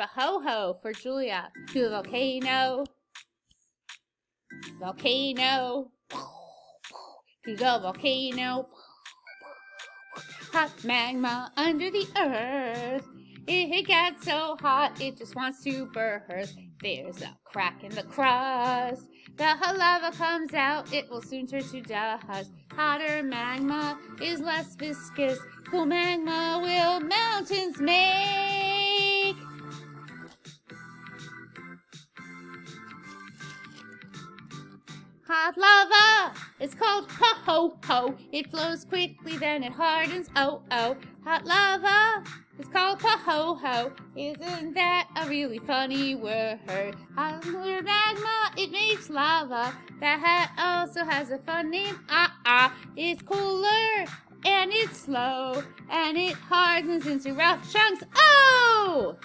Pahoehoe for Julia. To the volcano. Volcano. To the volcano. Hot magma under the earth. It gets so hot it just wants to burst. There's a crack in the crust. The lava comes out, it will soon turn to dust. Hotter magma is less viscous. Cool magma will mountains make. Hot lava! It's called Pahoehoe. It flows quickly, then it hardens. Oh, oh. Hot lava! It's called Pahoehoe. Isn't that a really funny word? Hot magma, it makes lava. That also has a fun name. It's cooler, and it's slow, and it hardens into rough chunks. Oh!